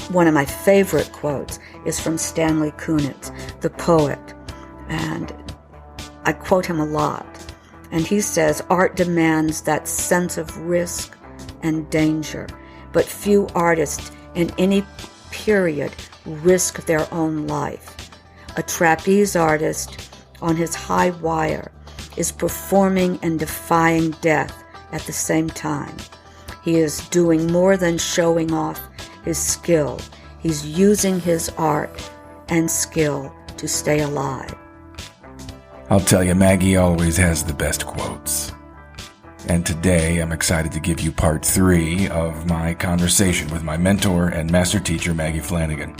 one of my favorite quotes is from Stanley Kunitz, the poet, and I quote him a lot. And he says, art demands that sense of risk and danger, but few artists in any period risk their own life. A trapeze artist on his high wire is performing and defying death at the same time. He is doing more than showing off his skill. He's using his art and skill to stay alive. I'll tell you, Maggie always has the best quotes. And today I'm excited to give you part 3 of my conversation with my mentor and master teacher, Maggie Flanigan.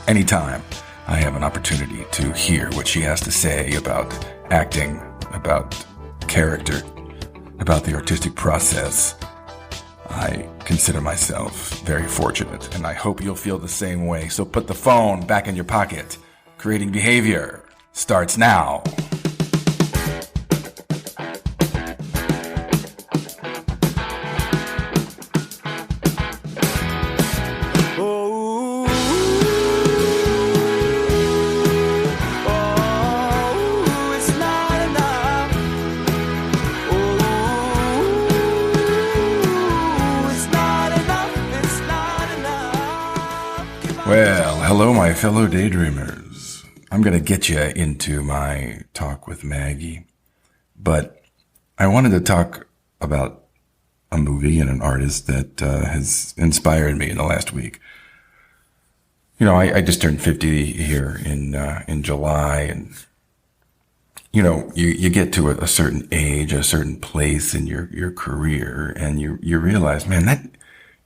Anytime I have an opportunity to hear what she has to say about acting, about character, about the artistic process, I consider myself very fortunate, and I hope you'll feel the same way. So put the phone back in your pocket. Creating behavior starts now. Well, hello, my fellow daydreamers. I'm going to get you into my talk with Maggie, but I wanted to talk about a movie and an artist that has inspired me in the last week. You know, I just turned 50 here in July, and you know, you get to a certain age, a certain place in your career, and you realize, man, that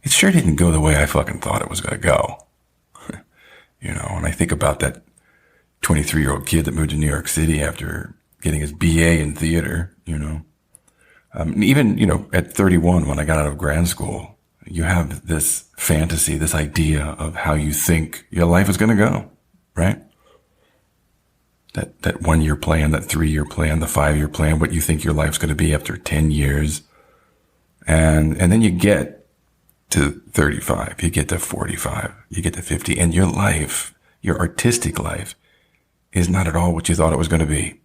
it sure didn't go the way I fucking thought it was going to go. You know, and I think about that 23-year-old kid that moved to New York City after getting his BA in theater, you know. Even, you know, at 31, when I got out of grad school, you have this fantasy, this idea of how you think your life is going to go, right? That 1-year plan, that 3-year plan, the 5-year plan, what you think your life's going to be after 10 years. And then you get to 35, you get to 45, you get to 50, and your life, your artistic life, is not at all what you thought it was going to be.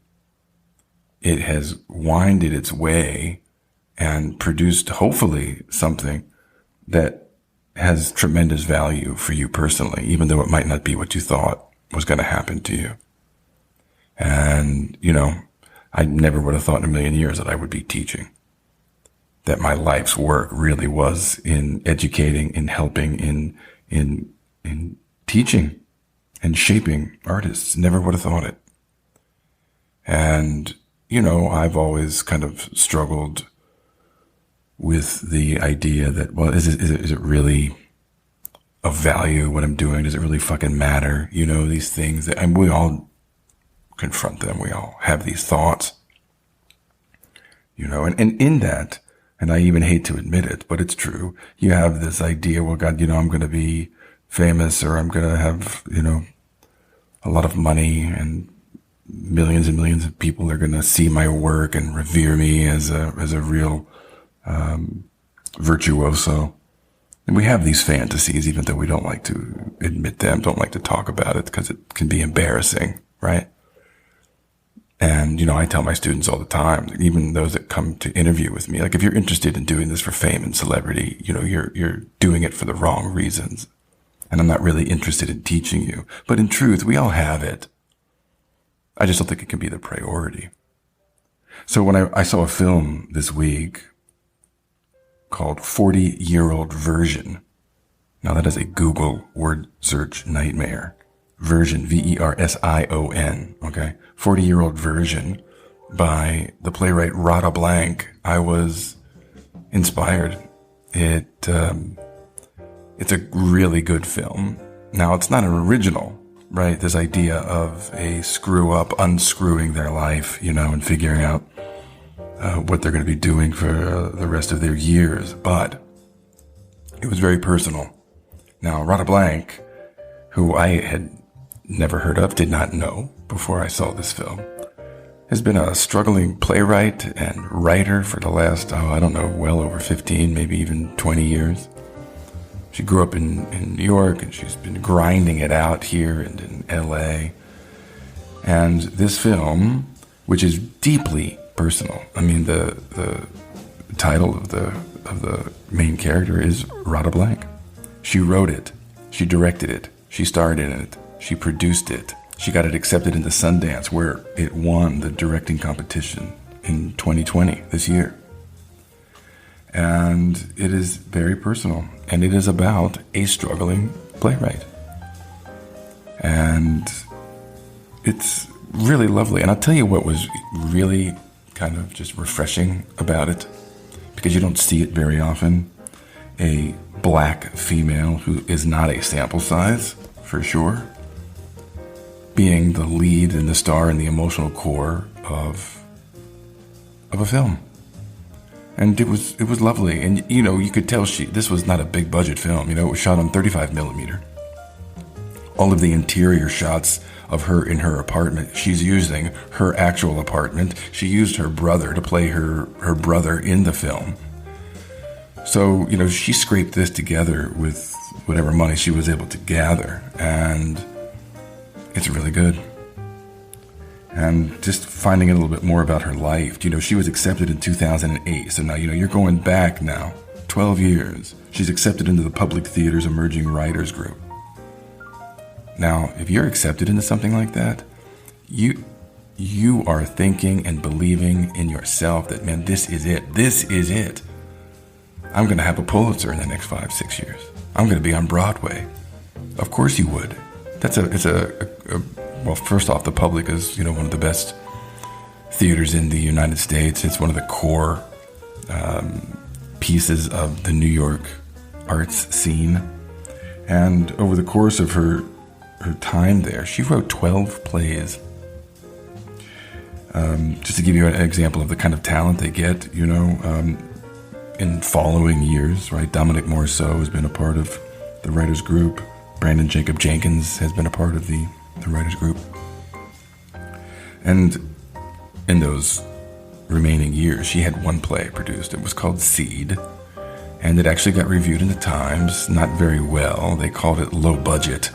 It has winded its way and produced, hopefully, something that has tremendous value for you personally, even though it might not be what you thought was going to happen to you. And, you know, I never would have thought in a million years that I would be teaching. That my life's work really was in educating, in helping, in teaching and shaping artists. Never would have thought it. And, you know, I've always kind of struggled with the idea that, well, is it really of value what I'm doing? Does it really fucking matter? You know, these things that, and we all confront them. We all have these thoughts, you know, and in that, and I even hate to admit it, but it's true. You have this idea, well, God, you know, I'm going to be famous, or I'm going to have, you know, a lot of money, and millions and millions of people are going to see my work and revere me as a real virtuoso. And we have these fantasies, even though we don't like to admit them, don't like to talk about it, because it can be embarrassing, right? And, you know, I tell my students all the time, even those that come to interview with me, like, if you're interested in doing this for fame and celebrity, you know, you're doing it for the wrong reasons. And I'm not really interested in teaching you. But in truth, we all have it. I just don't think it can be the priority. So when I saw a film this week called 40-Year-Old Version. Now that is a Google word search nightmare. Version, Version, okay? 40-Year-Old Version by the playwright Rada Blank. I was inspired. It's a really good film. Now, it's not an original, right? This idea of a screw up unscrewing their life, you know, and figuring out what they're going to be doing for the rest of their years. But it was very personal. Now, Rada Blank, who I had never heard of, did not know before I saw this film, has been a struggling playwright and writer for the last, well over 15, maybe even 20 years. She grew up in New York, and she's been grinding it out here and in LA. And this film, which is deeply personal, I mean, the title of the main character is Rada Blank. She wrote it, she directed it, she starred in it, she produced it. She got it accepted into Sundance, where it won the directing competition in 2020, this year. And it is very personal, and it is about a struggling playwright. And it's really lovely. And I'll tell you what was really kind of just refreshing about it, because you don't see it very often. A black female who is not a sample size, for sure, being the lead and the star and the emotional core of a film. And it was lovely. And, you know, you could tell this was not a big budget film. You know, it was shot on 35 millimeter. All of the interior shots of her in her apartment, she's using her actual apartment. She used her brother to play her brother in the film. So, you know, she scraped this together with whatever money she was able to gather. And it's really good. And just finding a little bit more about her life. You know, she was accepted in 2008. So now, you know, you're going back now, 12 years. She's accepted into the Public Theater's Emerging Writers Group. Now, if you're accepted into something like that, you are thinking and believing in yourself that, man, this is it. This is it. I'm going to have a Pulitzer in the next 5-6 years. I'm going to be on Broadway. Of course you would. Well, first off, the Public is, you know, one of the best theaters in the United States. It's one of the core pieces of the New York arts scene. And over the course of her time there, she wrote 12 plays. Just to give you an example of the kind of talent they get, you know, in following years, right? Dominic Morrisseau has been a part of the writers group. Brandon Jacob Jenkins has been a part of the writers group. And in those remaining years, she had one play produced. It was called Seed, and it actually got reviewed in the Times, not very well. They called it low budget.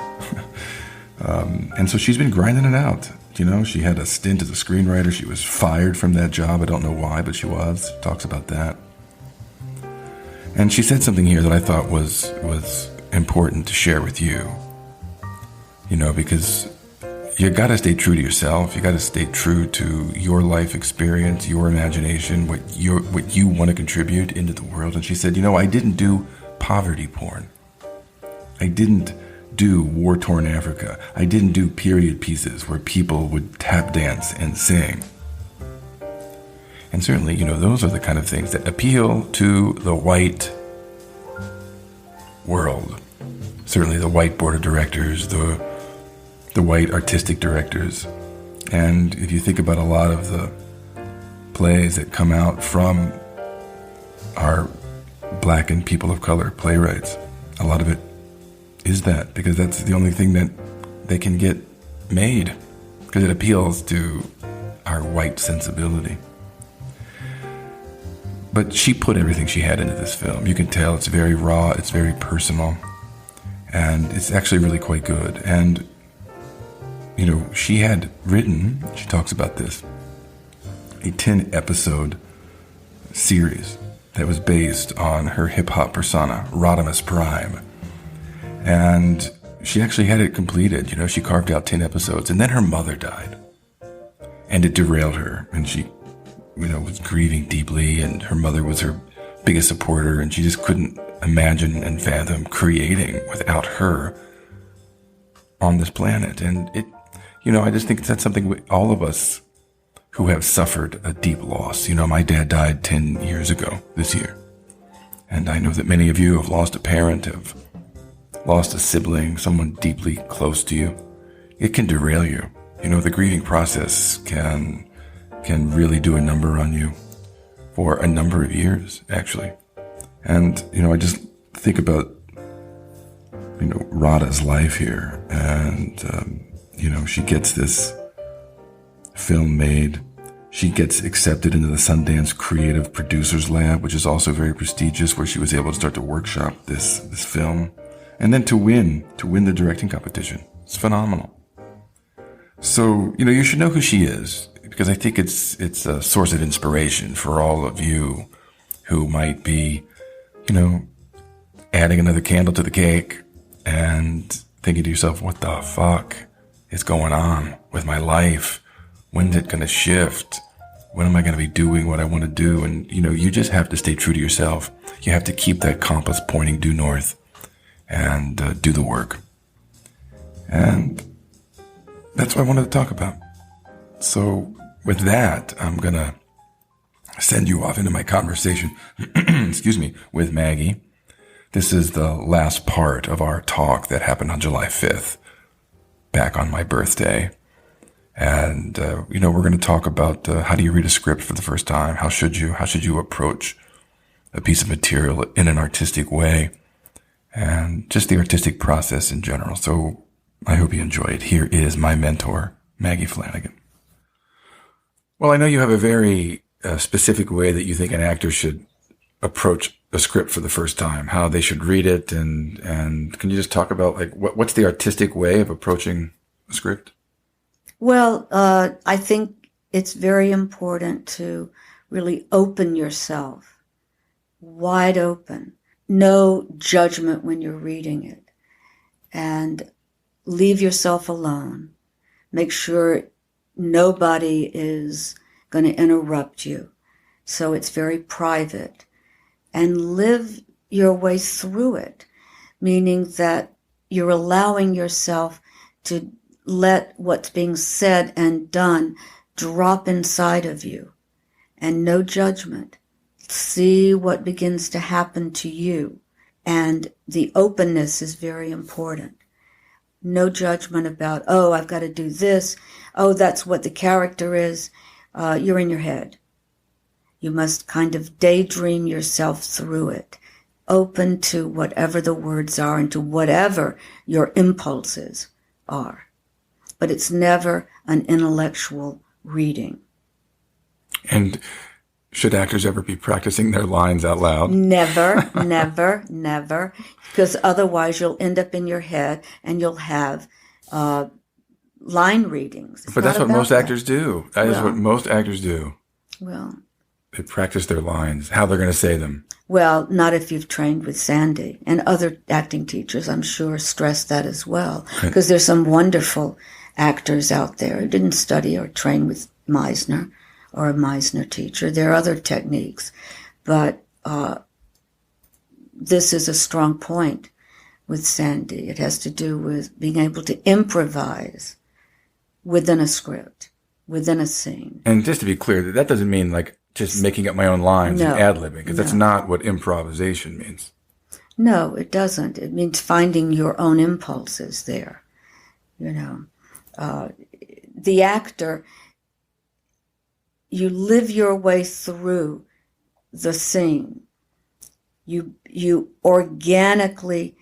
And so she's been grinding it out. You know, she had a stint as a screenwriter. She was fired from that job. I don't know why, but she was. She talks about that. And she said something here that I thought was important to share with you. You know, because you got to stay true to yourself. You got to stay true to your life experience, your imagination, what you want to contribute into the world. And she said, you know, I didn't do poverty porn. I didn't do war-torn Africa. I didn't do period pieces where people would tap dance and sing. And certainly, you know, those are the kind of things that appeal to the white world. Certainly the white board of directors, the white artistic directors. And if you think about a lot of the plays that come out from our black and people of color playwrights, a lot of it is that, because that's the only thing that they can get made, because it appeals to our white sensibility. But she put everything she had into this film. You can tell it's very raw, it's very personal, and it's actually really quite good. And, you know, she had written, she talks about this, a 10-episode series that was based on her hip-hop persona, Rodimus Prime. And she actually had it completed. You know, she carved out 10 episodes, and then her mother died. And it derailed her, and she, you know, was grieving deeply, and her mother was her biggest supporter, and she just couldn't imagine and fathom creating without her on this planet. And it, you know, I just think that's something all of us who have suffered a deep loss. You know, my dad died 10 years ago this year. And I know that many of you have lost a parent, have lost a sibling, someone deeply close to you. It can derail you. You know, the grieving process can really do a number on you for a number of years, actually. And, you know, I just think about, you know, Rada's life here. And, you know, she gets this film made. She gets accepted into the Sundance Creative Producers Lab, which is also very prestigious, where she was able to start to workshop this film. And then to win the directing competition. It's phenomenal. So, you should know who she is, because I think it's a source of inspiration for all of you who might be, adding another candle to the cake and thinking to yourself, what the fuck is going on with my life? When's it going to shift? When am I going to be doing what I want to do? And, you just have to stay true to yourself. You have to keep that compass pointing due north and do the work. And that's what I wanted to talk about. So with that, I'm going to send you off into my conversation, with Maggie. This is the last part of our talk that happened on July 5th, back on my birthday. And, we're going to talk about how do you read a script for the first time? How should you approach a piece of material in an artistic way? And just the artistic process in general. So I hope you enjoy it. Here is my mentor, Maggie Flanigan. Well, I know you have a very specific way that you think an actor should approach a script for the first time, how they should read it. And can you just talk about what's the artistic way of approaching a script? Well, I think it's very important to really open yourself, wide open. No judgment when you're reading it. And leave yourself alone. Make sure nobody is going to interrupt you. So it's very private. And live your way through it, meaning that you're allowing yourself to let what's being said and done drop inside of you. And no judgment. See what begins to happen to you. And the openness is very important. No judgment about, oh, I've got to do this. Oh, that's what the character is. You're in your head. You must kind of daydream yourself through it. Open to whatever the words are and to whatever your impulses are. But it's never an intellectual reading. And should actors ever be practicing their lines out loud? Never, never, never. Because otherwise you'll end up in your head and you'll have line readings. But that's what most actors do. That is what most actors do. Well, they practice their lines, how they're going to say them. Well, not if you've trained with Sandy. And other acting teachers, I'm sure, stress that as well. Because there's some wonderful actors out there who didn't study or train with Meisner or a Meisner teacher. There are other techniques. But this is a strong point with Sandy. It has to do with being able to improvise within a script, within a scene. And just to be clear, that doesn't mean just making up my own lines and ad-libbing, because that's not what improvisation means. No, it doesn't. It means finding your own impulses there. The actor, you live your way through the scene. You organically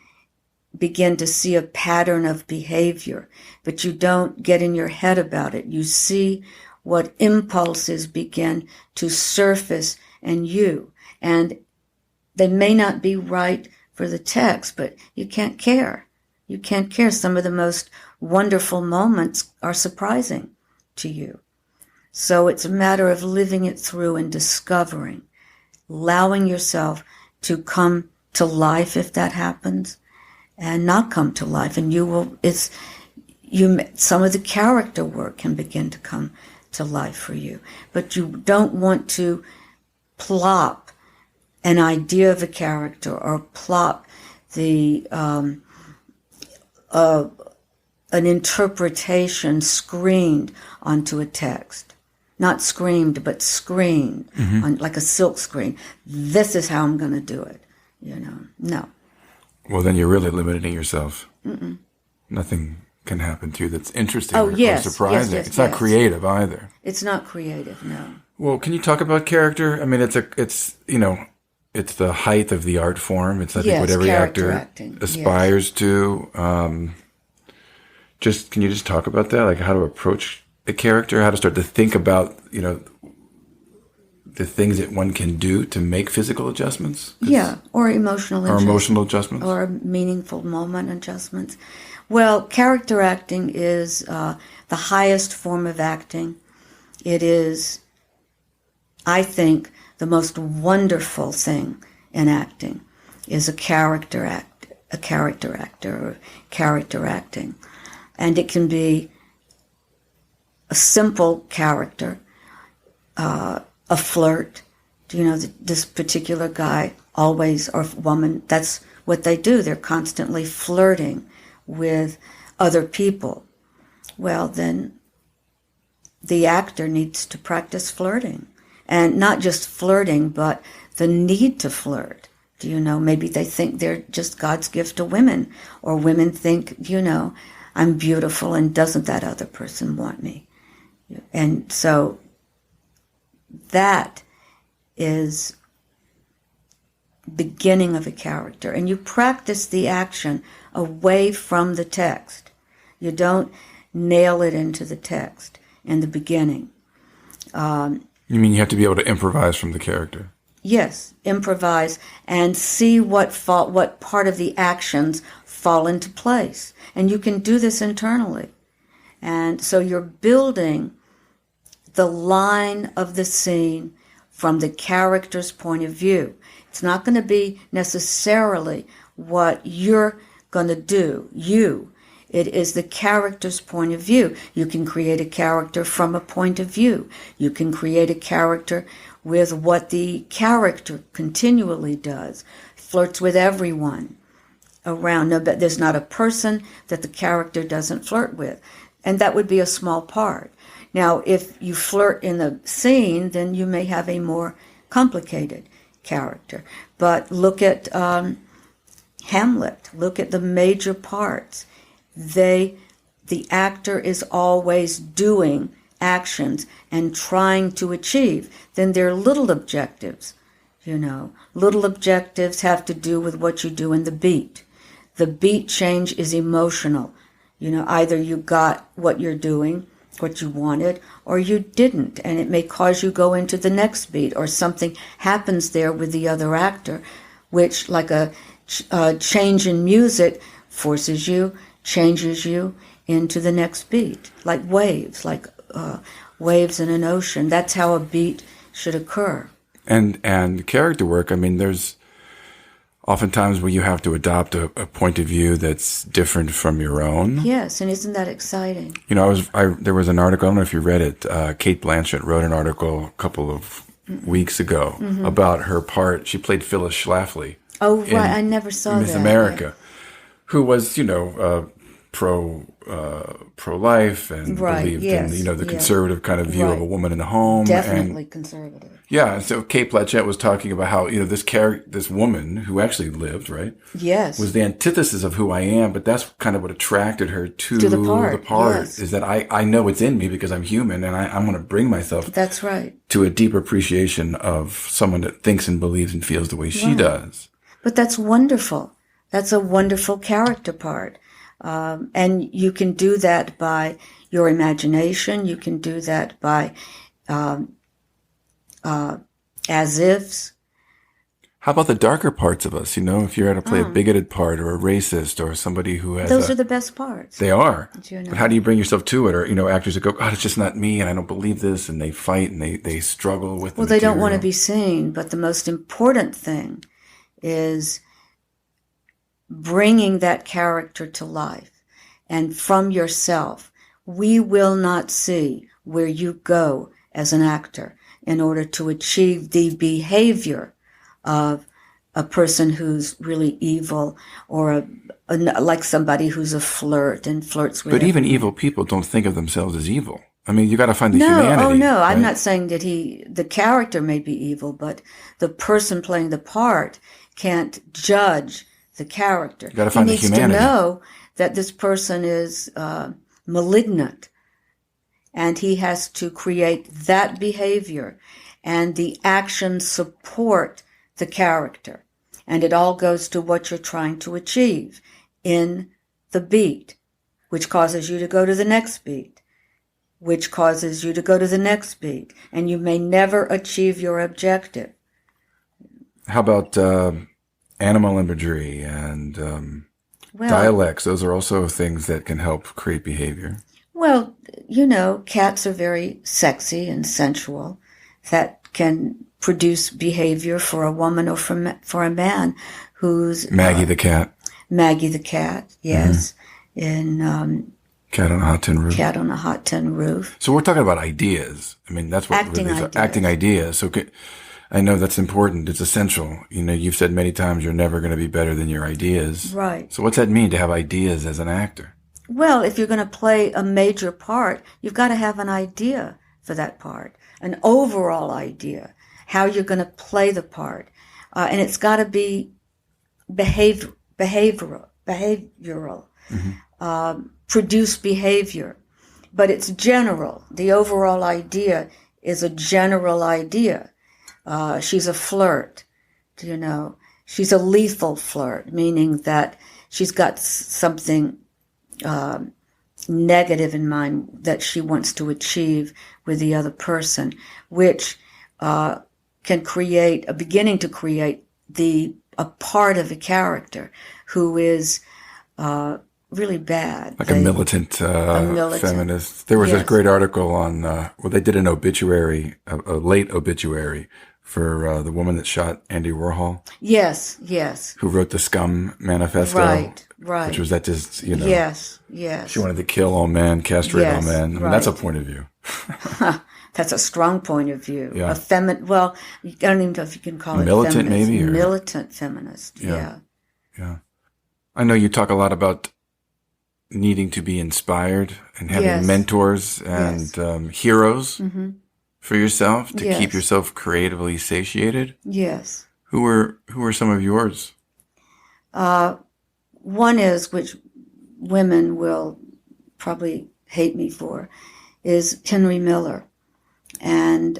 begin to see a pattern of behavior, but you don't get in your head about it. You see what impulses begin to surface in you. And they may not be right for the text, but you can't care. You can't care. Some of the most wonderful moments are surprising to you. So it's a matter of living it through and discovering, allowing yourself to come to life if that happens, and not come to life. And some of the character work can begin to come to life for you. But you don't want to plop an idea of a character or plop an interpretation screened onto a text. Not screamed, but screened, on like a silk screen. This is how I'm going to do it. No. Well, then you're really limiting yourself. Mm-mm. Nothing can happen to you that's interesting or surprising. Yes, it's not creative either. It's not creative, no. Well, can you talk about character? I mean, it's the height of the art form. It's, I think, what every actor aspires to. Can you just talk about that? Like how to approach a character, how to start to think about, the things that one can do to make physical adjustments? Yeah, or emotional or emotional adjustments, or meaningful moment adjustments. Well, character acting is the highest form of acting. It is, I think, the most wonderful thing in acting is a character actor, or character acting. And it can be a simple character, a flirt. This particular guy always, or woman, that's what they do. They're constantly flirting with other people. Well, then the actor needs to practice flirting. And not just flirting, but the need to flirt. Maybe they think they're just God's gift to women. Or women think, I'm beautiful and doesn't that other person want me? And so that is beginning of a character. And you practice the action away from the text. You don't nail it into the text in the beginning. You mean you have to be able to improvise from the character? Yes, improvise and see what part of the actions fall into place. And you can do this internally. And so you're building the line of the scene from the character's point of view. It's not going to be necessarily what you're going to do, It is the character's point of view. You can create a character from a point of view. You can create a character with what the character continually does, flirts with everyone around. No, but there's not a person that the character doesn't flirt with. And that would be a small part. Now, if you flirt in the scene, then you may have a more complicated character. But look at Hamlet. Look at the major parts. The actor is always doing actions and trying to achieve. Then there are little objectives. Little objectives have to do with what you do in the beat. The beat change is emotional. Either you got what you're doing, what you wanted, or you didn't, and it may cause you go into the next beat, or something happens there with the other actor, which, like a change in music, changes you into the next beat, like waves in an ocean. That's how a beat should occur. And character work, there's oftentimes where you have to adopt a point of view that's different from your own. Yes, and isn't that exciting? There was an article, I don't know if you read it, Kate Blanchett wrote an article a couple of weeks ago about her part. She played Phyllis Schlafly. Oh, right, I never saw Miss that. America, who was, pro-life and believed in, the conservative kind of view of a woman in the home. Definitely conservative. Yeah, so Kate Blanchett was talking about how, this woman who actually lived, right? Yes. Was the antithesis of who I am, but that's kind of what attracted her to the part. Yes. Is that I know it's in me because I'm human, and I'm going to bring myself That's right. to a deeper appreciation of someone that thinks and believes and feels the way she does. But that's wonderful. That's a wonderful character part. And you can do that by your imagination. You can do that by as-ifs. How about the darker parts of us? If you're going to play a bigoted part or a racist or somebody who has those are the best parts. They are. But how do you bring yourself to it? Or, actors that go, God, it's just not me and I don't believe this, and they fight and they struggle with the Well, they don't want to be seen, but the most important thing is bringing that character to life. And from yourself, we will not see where you go as an actor in order to achieve the behavior of a person who's really evil, or like somebody who's a flirt and flirts with. But even evil people don't think of themselves as evil. You got to find the humanity. Oh no, right? I'm not saying that the character may be evil, but the person playing the part can't judge the character. You got to find the humanity. He needs to know that this person is malignant, and he has to create that behavior, and the actions support the character, and it all goes to what you're trying to achieve in the beat, which causes you to go to the next beat. which causes you to go to the next beat, and you may never achieve your objective. How about animal imagery and dialects? Those are also things that can help create behavior. Well, cats are very sexy and sensual. That can produce behavior for a woman or for a man who's... Maggie the cat. Maggie the cat, yes. In Cat on a Hot Tin Roof. Cat on a Hot Tin Roof. So we're talking about ideas. I mean, that's what acting ideas. So I know that's important. It's essential. You've said many times you're never going to be better than your ideas. Right. So what's that mean to have ideas as an actor? Well, if you're going to play a major part, you've got to have an idea for that part, an overall idea, how you're going to play the part. And it's got to be behavioral, produce behavior. But it's general. The overall idea is a general idea. She's a flirt, She's a lethal flirt, meaning that she's got something negative in mind that she wants to achieve with the other person, which can beginning to create a part of a character who is really bad. Like a militant feminist. There was this great article on, they did an obituary, a late obituary for the woman that shot Andy Warhol. Yes. Who wrote the Scum Manifesto. Right. Which was that just, Yes. She wanted to kill all men, castrate all men. I mean, that's a point of view. That's a strong point of view. Yeah. I don't even know if you can call it militant, feminist. maybe? Militant feminist, yeah. I know you talk a lot about needing to be inspired and having mentors and heroes for yourself to keep yourself creatively satiated. Yes. Who are some of yours? One is, which women will probably hate me for, is Henry Miller. And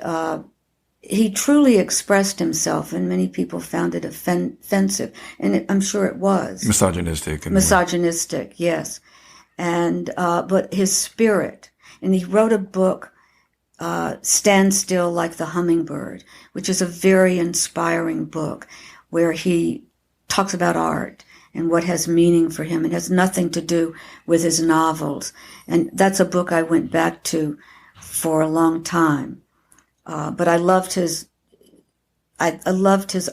he truly expressed himself, and many people found it offensive. And I'm sure it was. Misogynistic, yes. And but his spirit. And he wrote a book, Stand Still Like the Hummingbird, which is a very inspiring book where he talks about art and what has meaning for him. It has nothing to do with his novels. And that's a book I went back to for a long time. But I loved his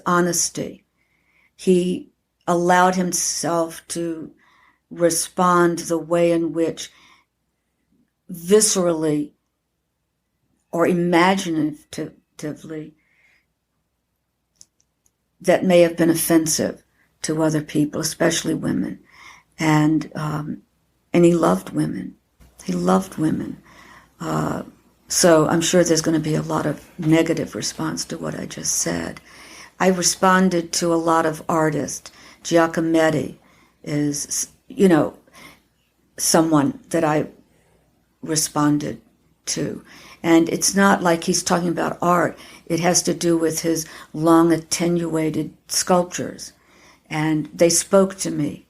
honesty. He allowed himself to respond the way in which viscerally or imaginatively that may have been offensive to other people, especially women. And he loved women. He loved women. So I'm sure there's going to be a lot of negative response to what I just said. I responded to a lot of artists. Giacometti is, someone that I responded to. And it's not like he's talking about art. It has to do with his long attenuated sculptures. And they spoke to me.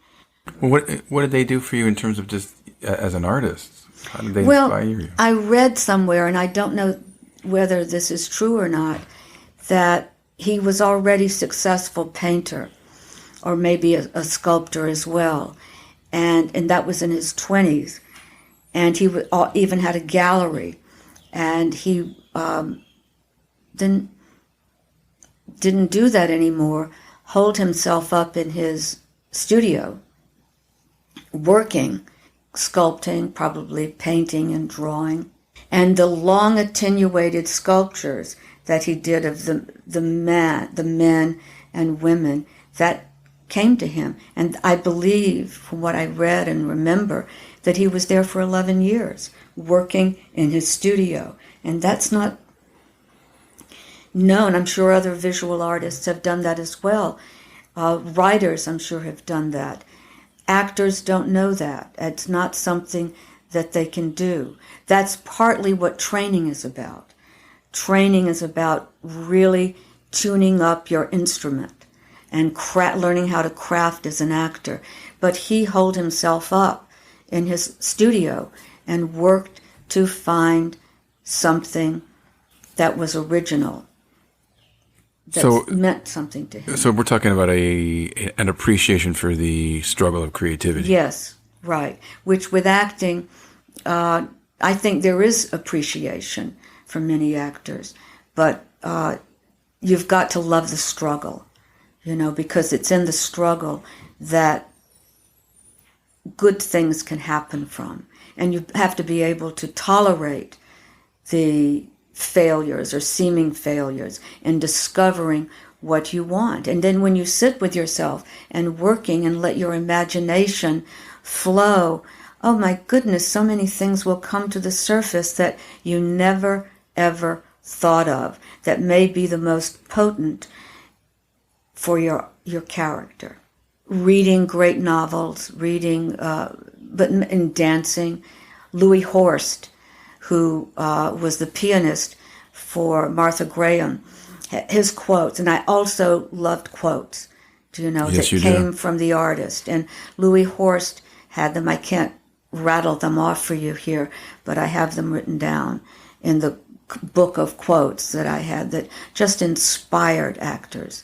Well, what did they do for you in terms of just as an artist? How did they inspire you? I read somewhere, and I don't know whether this is true or not, that he was already a successful painter, or maybe a sculptor as well. And that was in his 20s. And he even had a gallery. And he didn't do that anymore, holed himself up in his studio, working, sculpting, probably painting and drawing. And the long attenuated sculptures that he did of the men and women, that came to him. And I believe, from what I read and remember, that he was there for 11 years, working in his studio. And that's not known. I'm sure other visual artists have done that as well. Writers, I'm sure, have done that. Actors don't know that. It's not something that they can do. That's partly what training is about. Training is about really tuning up your instrument and learning how to craft as an actor. But he holed himself up in his studio and worked to find something that was original, that meant something to him. So we're talking about an appreciation for the struggle of creativity. Yes, right. Which with acting, I think there is appreciation for many actors, but you've got to love the struggle, because it's in the struggle that good things can happen from. And you have to be able to tolerate the failures or seeming failures and discovering what you want. And then when you sit with yourself and working and let your imagination flow, oh my goodness, so many things will come to the surface that you never, ever thought of, that may be the most potent for your character. Reading great novels, but in dancing, Louis Horst, who was the pianist for Martha Graham, his quotes, and I also loved quotes, Yes, that came from the artist. And Louis Horst had them. I can't rattle them off for you here, but I have them written down in the book of quotes that I had that just inspired actors,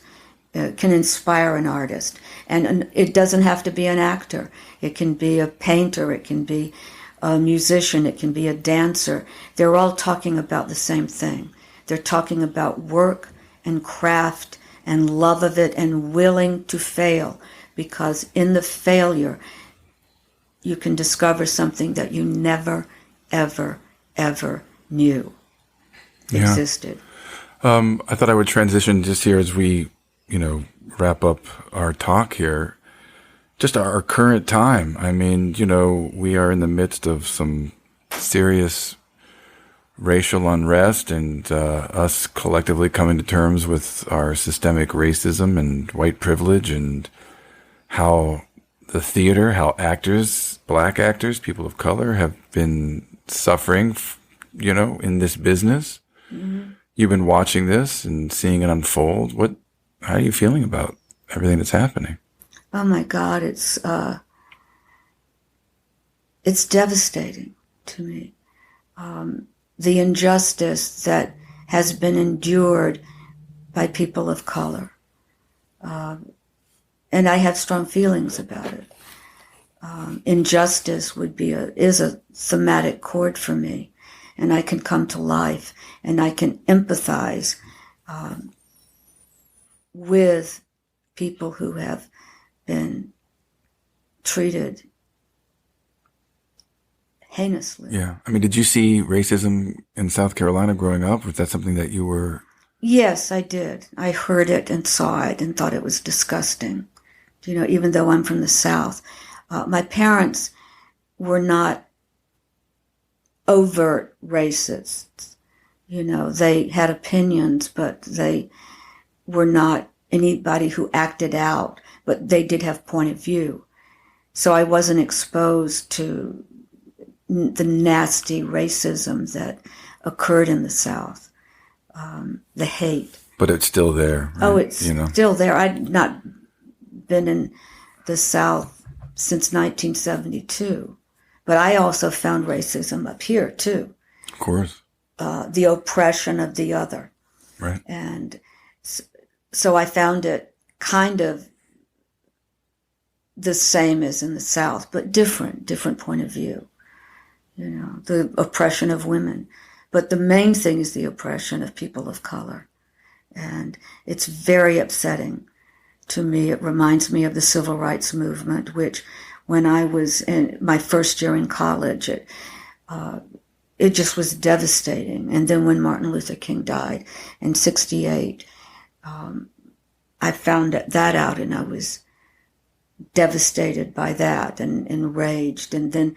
can inspire an artist. And it doesn't have to be an actor. It can be a painter, it can be a musician, it can be a dancer. They're all talking about the same thing. They're talking about work and craft and love of it and willing to fail, because in the failure you can discover something that you never, ever, ever knew existed. I thought I would transition just here as we, wrap up our talk here. Just our current time. I mean, we are in the midst of some serious racial unrest, and us collectively coming to terms with our systemic racism and white privilege, and how the theater, how actors, black actors, people of color have been suffering, in this business. Mm-hmm. You've been watching this and seeing it unfold. How are you feeling about everything that's happening? Oh my God, it's devastating to me. The injustice that has been endured by people of color. And I have strong feelings about it. Injustice is a thematic chord for me, and I can come to life and I can empathize with people who have been treated heinously. Yeah. I mean, did you see racism in South Carolina growing up? Was that something that you were... Yes, I did. I heard it and saw it and thought it was disgusting. Even though I'm from the South. My parents were not overt racists. They had opinions, but they were not anybody who acted out, but they did have point of view. So I wasn't exposed to the nasty racism that occurred in the South, the hate. But it's still there. Right? Oh, it's still there. I'd not been in the South since 1972, but I also found racism up here too. Of course. The oppression of the other. Right. And so I found it kind of the same as in the South, but different point of view. The oppression of women. But the main thing is the oppression of people of color. And it's very upsetting to me. It reminds me of the civil rights movement, which when I was in my first year in college, it just was devastating. And then when Martin Luther King died in 1968, I found that out, and I was devastated by that and enraged. And then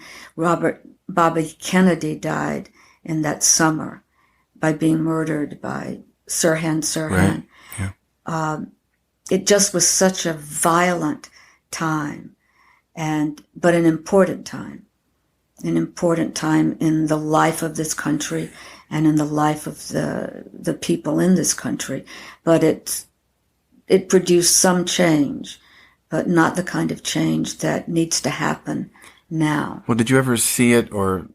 Bobby Kennedy died in that summer by being murdered by Sirhan Sirhan. Right. Yeah. It just was such a violent time, but an important time in the life of this country and in the life of the people in this country. But it produced some change, but not the kind of change that needs to happen now. Well, did you ever see it or,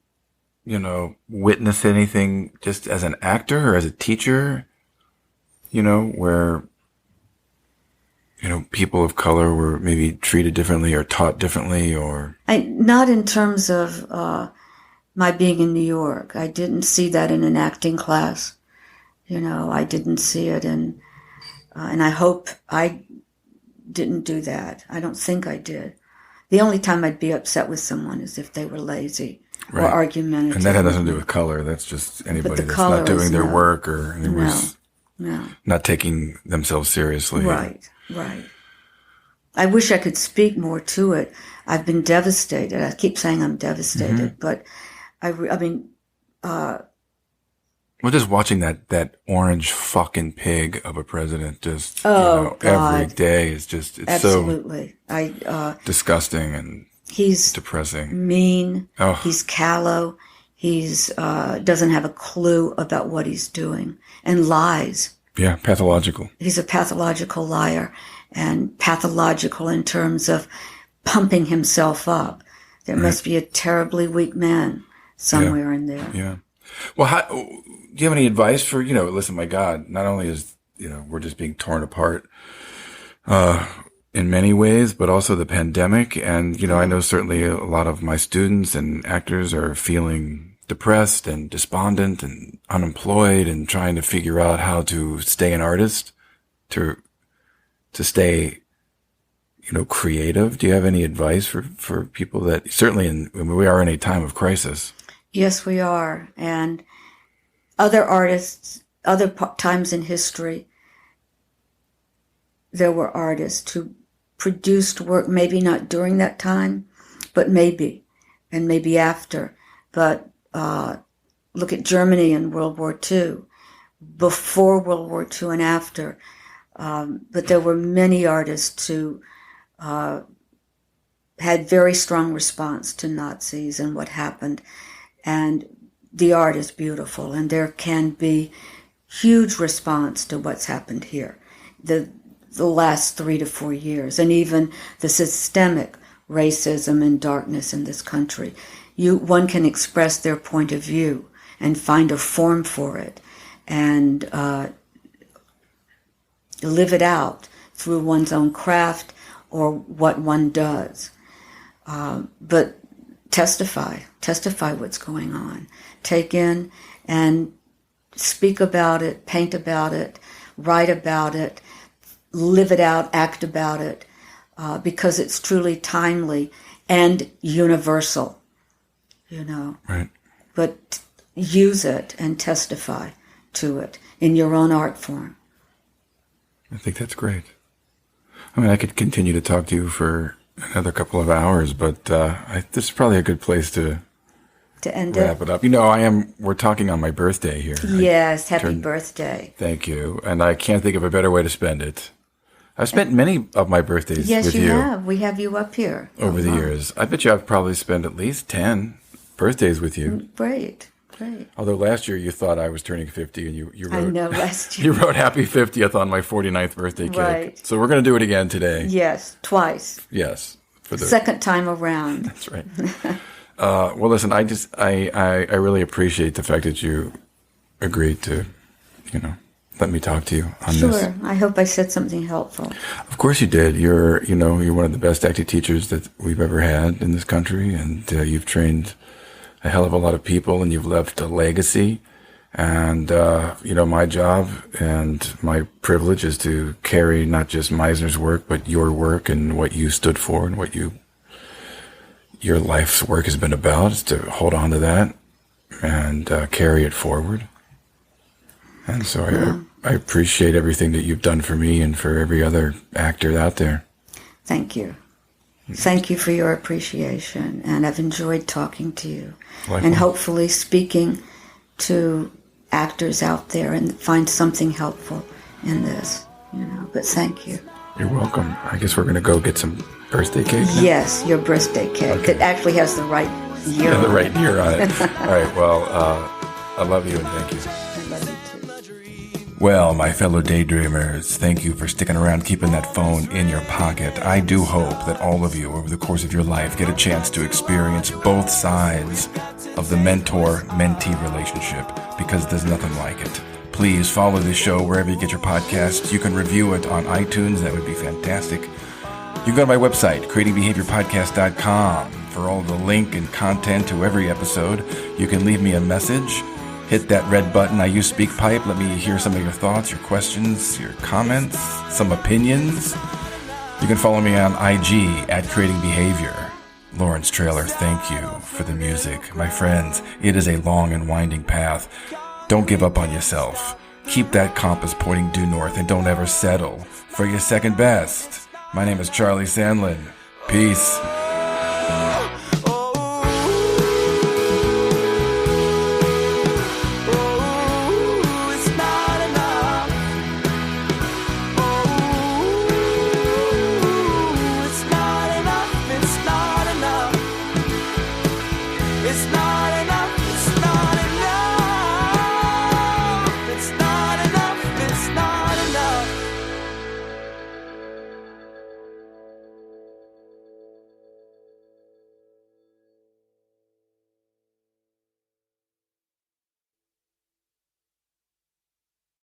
witness anything just as an actor or as a teacher, where, people of color were maybe treated differently or taught differently or... Not in terms of my being in New York. I didn't see that in an acting class. I didn't see it in... and I hope I didn't do that. I don't think I did. The only time I'd be upset with someone is if they were lazy or argumentative. And that had nothing to do with color. That's just anybody that's not doing their work or not taking themselves seriously. Right. I wish I could speak more to it. I've been devastated. I keep saying I'm devastated, but well, just watching that orange fucking pig of a president just every day is just absolutely so disgusting and he's depressing, mean. He's callow. He's doesn't have a clue about what he's doing and lies. Yeah, pathological. He's a pathological liar and pathological in terms of pumping himself up. There must be a terribly weak man somewhere in there. Yeah. Well, do you have any advice for, listen, my God, not only is, we're just being torn apart in many ways, but also the pandemic. And, I know certainly a lot of my students and actors are feeling depressed and despondent and unemployed and trying to figure out how to stay an artist, to stay, creative. Do you have any advice for people that certainly we are in a time of crisis? Yes, we are. And other artists, other times in history, there were artists who produced work, maybe not during that time, but maybe, and maybe after. But look at Germany in World War II, before World War II and after. But there were many artists who had very strong response to Nazis and what happened. And the art is beautiful, and there can be huge response to what's happened here, the last 3 to 4 years, and even the systemic racism and darkness in this country. One can express their point of view and find a form for it, and live it out through one's own craft or what one does. But testify what's going on. Take in and speak about it, paint about it, write about it, live it out, act about it, because it's truly timely and universal, Right. But use it and testify to it in your own art form. I think that's great. I mean, I could continue to talk to you for another couple of hours, but this is probably a good place to wrap it up. We're talking on my birthday here. Yes, happy birthday. Thank you. And I can't think of a better way to spend it. I've spent many of my birthdays with you. Yes, you have. We have you up here. Over the years. I bet you I've probably spent at least 10 birthdays with you. Great. Although last year you thought I was turning 50 and you wrote... I know, last year. You wrote Happy 50th on my 49th birthday cake. Right. So we're going to do it again today. Yes, twice. Yes. For the second time around. That's right. Well, listen, I really appreciate the fact that you agreed to, let me talk to you on this. Sure. I hope I said something helpful. Of course you did. You're one of the best acting teachers that we've ever had in this country, and you've trained a hell of a lot of people, and you've left a legacy. And, my job and my privilege is to carry not just Meisner's work, but your work and what you stood for and what your life's work has been about, is to hold on to that and carry it forward. And so I appreciate everything that you've done for me and for every other actor out there. Thank you. Thank you for your appreciation. And I've enjoyed talking to you. Likewise. And hopefully speaking to actors out there and find something helpful in this, but thank you. You're welcome. I guess we're going to go get some birthday cake now? Yes, your birthday cake. Okay. That actually has the right year on it. The right year on it. All right, well, I love you and thank you. I love you too. Well, my fellow daydreamers, thank you for sticking around keeping that phone in your pocket. I do hope that all of you over the course of your life get a chance to experience both sides of the mentor-mentee relationship, because there's nothing like it. Please follow this show wherever you get your podcasts. You can review it on iTunes. That would be fantastic. You can go to my website, creatingbehaviorpodcast.com, for all the link and content to every episode. You can leave me a message. Hit that red button. I use SpeakPipe. Let me hear some of your thoughts, your questions, your comments, some opinions. You can follow me on IG at Creating Behavior. Lawrence Trailer, thank you for the music. My friends, it is a long and winding path. Don't give up on yourself. Keep that compass pointing due north and don't ever settle for your second best. My name is Charlie Sandlan. Peace.